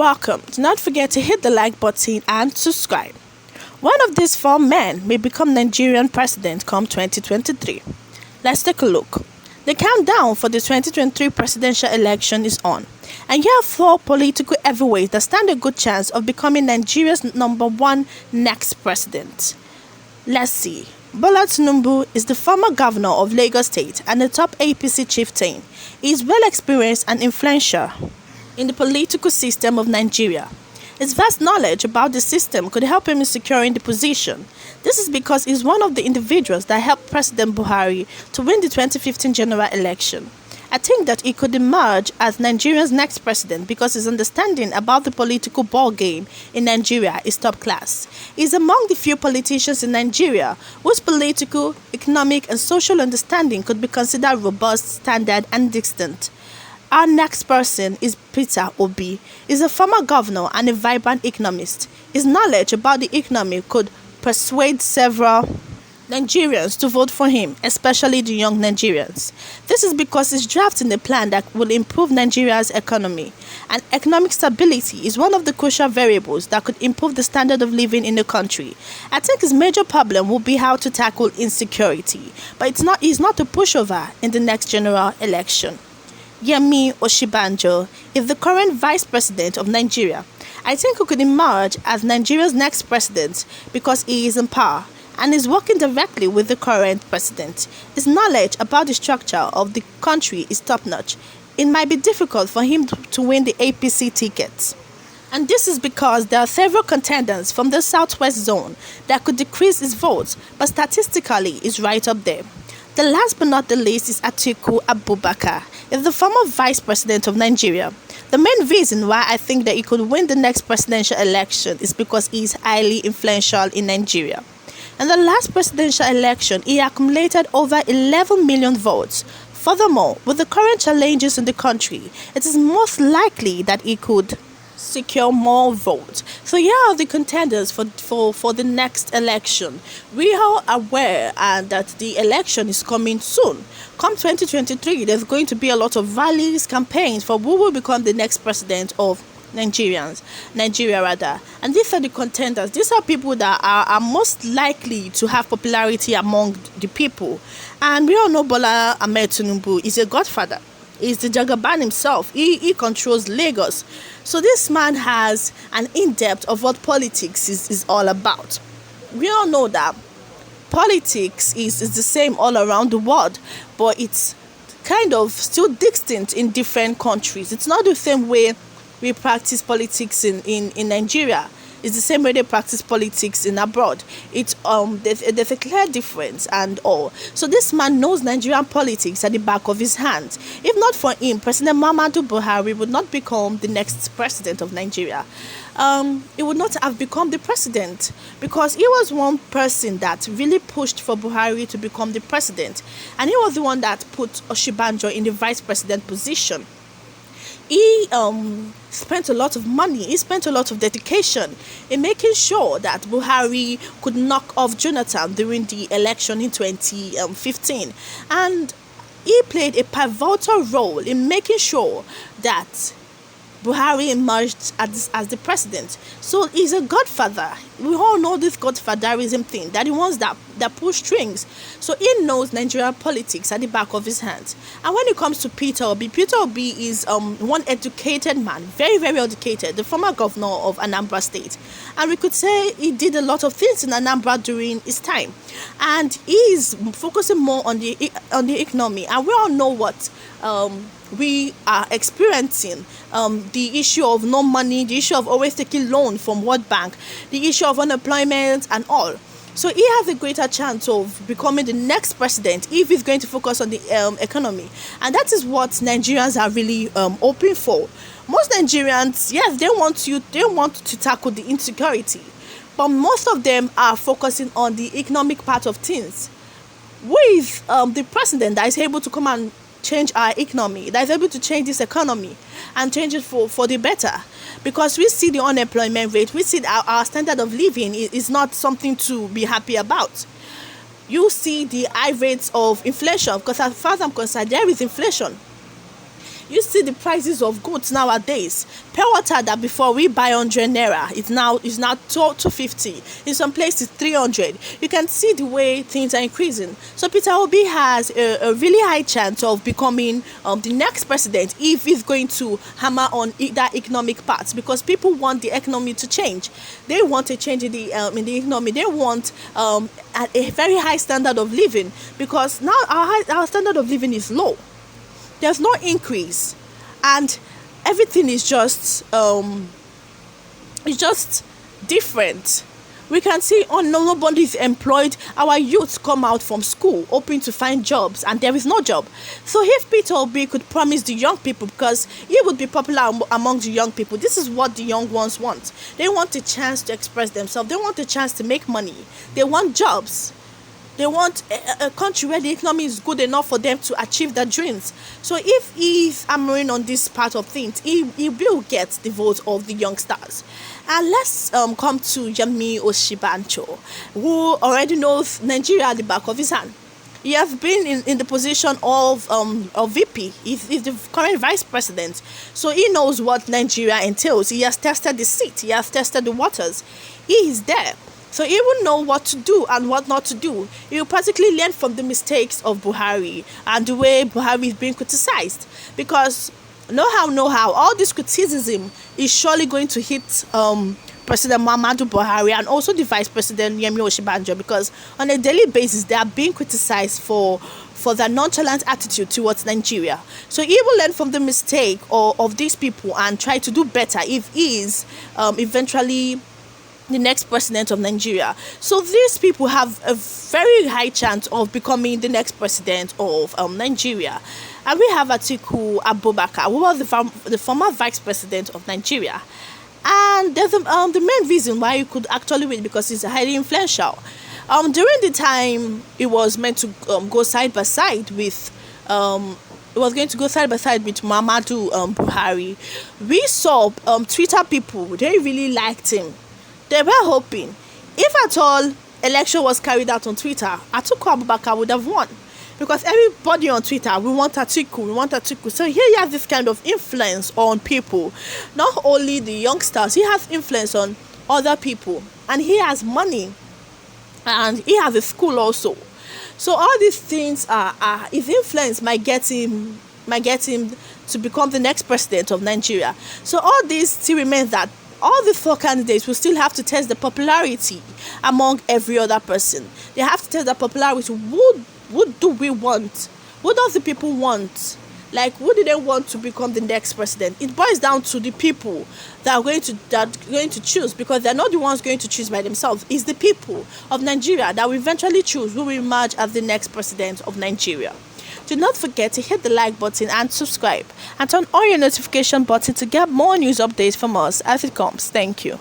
Welcome. Do not forget to hit the like button and subscribe. One of these four men may become Nigerian president come 2023. Let's take a look. The countdown for the 2023 presidential election is on, and you have four political heavyweights that stand a good chance of becoming Nigeria's number one next president. Let's see. Bola Tinubu is the former governor of Lagos State and a top APC chieftain. He is well experienced and influential in the political system of Nigeria. His vast knowledge about the system could help him in securing the position. This is because he's one of the individuals that helped President Buhari to win the 2015 general election. I think that he could emerge as Nigeria's next president because his understanding about the political ball game in Nigeria is top class. He is among the few politicians in Nigeria whose political, economic, and social understanding could be considered robust, standard, and distant. Our next person is Peter Obi. He's a former governor and a vibrant economist. His knowledge about the economy could persuade several Nigerians to vote for him, especially the young Nigerians. This is because he's drafting a plan that will improve Nigeria's economy. And economic stability is one of the crucial variables that could improve the standard of living in the country. I think his major problem will be how to tackle insecurity, but he's not a pushover in the next general election. Yemi Osinbajo is the current vice president of Nigeria. I think he could emerge as Nigeria's next president because he is in power and is working directly with the current president. His knowledge about the structure of the country is top-notch. It might be difficult for him to win the APC ticket. And this is because there are several contenders from the southwest zone that could decrease his votes, but statistically is right up there. The last but not the least is Atiku Abubakar. He's the former vice president of Nigeria. The main reason why I think that he could win the next presidential election is because he is highly influential in Nigeria. In the last presidential election, he accumulated over 11 million votes. Furthermore, with the current challenges in the country, it is most likely that he could secure more votes. So here are the contenders for the next election. We are aware that the election is coming soon. Come 2023, there's going to be a lot of rallies, campaigns for who will become the next president of Nigeria. And these are the contenders. These are people that are most likely to have popularity among the people. And we all know Bola Ahmed Tinubu is a godfather. He's the Jagaban himself. He controls Lagos. So this man has an in-depth of what politics is all about. We all know that politics is the same all around the world, but it's kind of still distinct in different countries. It's not the same way we practice politics in Nigeria. It's the same way they practice politics in abroad. It's there's a clear difference and all. So this man knows Nigerian politics at the back of his hand. If not for him, President Muhammadu Buhari would not become the next president of Nigeria. He would not have become the president because he was one person that really pushed for Buhari to become the president, and he was the one that put Osinbajo in the vice president position. He spent a lot of money, he spent a lot of dedication in making sure that Buhari could knock off Jonathan during the election in 2015. And he played a pivotal role in making sure that Buhari emerged as the president. So he's a godfather. We all know this godfatherism thing, that he wants that pull strings. So he knows Nigerian politics at the back of his hands. And when it comes to Peter Obi is one educated man, very, very educated, the former governor of Anambra State. And we could say he did a lot of things in Anambra during his time. And he is focusing more on the economy. And we all know what we are experiencing, the issue of no money, the issue of always taking loan from World Bank, the issue of unemployment and all. So he has a greater chance of becoming the next president if he's going to focus on the economy. And that is what Nigerians are really hoping for. Most Nigerians, yes, they want to tackle the insecurity, but most of them are focusing on the economic part of things. With the president that is able to come and change our economy, that is able to change this economy and change it for the better, because we see the unemployment rate, we see our standard of living is not something to be happy about. You see the high rates of inflation, because as far as I'm concerned, there is inflation. You see the prices of goods nowadays. Pure water that before we buy 100 naira is now 250. In some places 300. You can see the way things are increasing. So Peter Obi has a really high chance of becoming the next president if he's going to hammer on that economic part, because people want the economy to change. They want a change in the economy. They want a very high standard of living, because now our standard of living is low. There's no increase, and everything is just different. We can see nobody is employed. Our youth come out from school hoping to find jobs, and there is no job. So if Peter Obi could promise the young people, because he would be popular among the young people, this is what the young ones want. They want a chance to express themselves. They want a chance to make money. They want jobs. They want a country where the economy is good enough for them to achieve their dreams. So if he's hammering on this part of things, he will get the vote of the youngsters. And let's come to Yemi Oshibancho, who already knows Nigeria at the back of his hand. He has been in the position of VP. He's the current vice president. So he knows what Nigeria entails. He has tested the seat. He has tested the waters. He is there. So he will know what to do and what not to do. He will practically learn from the mistakes of Buhari and the way Buhari is being criticized. Because know how, all this criticism is surely going to hit President Muhammadu Buhari and also the Vice President Yemi Oshibanjo, because on a daily basis they are being criticized for their nonchalant attitude towards Nigeria. So he will learn from the mistake of these people and try to do better if he is eventually the next president of Nigeria. So these people have a very high chance of becoming the next president of Nigeria. And we have Atiku Abubakar, who was the former vice president of Nigeria. And there's the main reason why you could actually win, because he's highly influential. During the time it was meant to go side by side with it was going to go side by side with Muhammadu Buhari, we saw Twitter people, they really liked him. They were hoping, if at all election was carried out on Twitter, Atiku Abubakar would have won. Because everybody on Twitter, we want Atiku. So here he has this kind of influence on people. Not only the youngsters, he has influence on other people. And he has money. And he has a school also. So all these things his influence might get him to become the next president of Nigeria. So all this still remains that all the four candidates will still have to test the popularity among every other person. They have to test the popularity. What do we want? What does the people want? Like, who do they want to become the next president? It boils down to the people that are going to choose, because they're not the ones going to choose by themselves. It's the people of Nigeria that will eventually choose who will emerge as the next president of Nigeria. Do not forget to hit the like button and subscribe, and turn on your notification button to get more news updates from us as it comes. Thank you.